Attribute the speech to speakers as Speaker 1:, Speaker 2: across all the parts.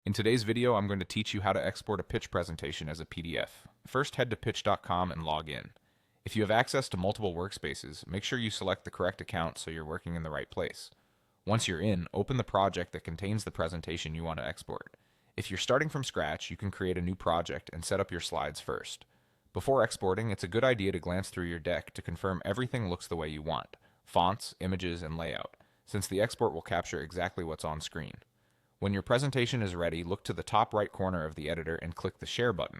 Speaker 1: In today's video, I'm going to teach you how to export a pitch presentation as a PDF. First, head to pitch.com and log in. If you have access to multiple workspaces, make sure you select the correct account so you're working in the right place. Once you're in, open the project that contains the presentation you want to export. If you're starting from scratch, you can create a new project and set up your slides first. Before exporting, it's a good idea to glance through your deck to confirm everything looks the way you want: fonts, images, and layout, since the export will capture exactly what's on screen. When your presentation is ready, look to the top right corner of the editor and click the Share button.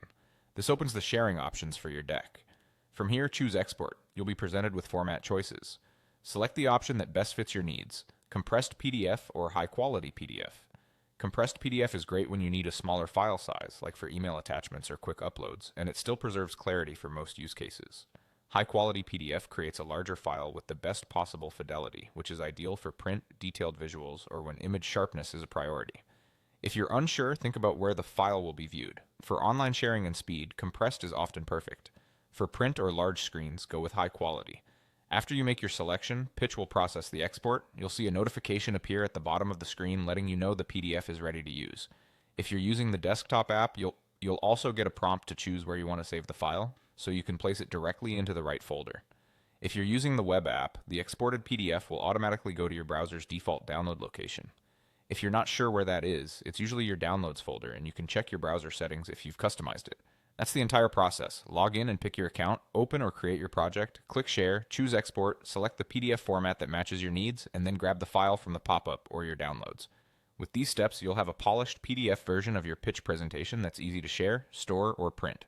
Speaker 1: This opens the sharing options for your deck. From here, choose Export. You'll be presented with format choices. Select the option that best fits your needs: compressed PDF or high-quality PDF. Compressed PDF is great when you need a smaller file size, like for email attachments or quick uploads, and it still preserves clarity for most use cases. High-quality PDF creates a larger file with the best possible fidelity, which is ideal for print, detailed visuals, or when image sharpness is a priority. If you're unsure, think about where the file will be viewed. For online sharing and speed, compressed is often perfect. For print or large screens, go with high quality. After you make your selection, Pitch will process the export. You'll see a notification appear at the bottom of the screen letting you know the PDF is ready to use. If you're using the desktop app, you'll also get a prompt to choose where you want to save the file, so you can place it directly into the right folder. If you're using the web app, the exported PDF will automatically go to your browser's default download location. If you're not sure where that is, it's usually your downloads folder, and you can check your browser settings if you've customized it. That's the entire process. Log in and pick your account, open or create your project, click Share, choose Export, select the PDF format that matches your needs, and then grab the file from the pop-up or your downloads. With these steps, you'll have a polished PDF version of your pitch presentation that's easy to share, store, or print.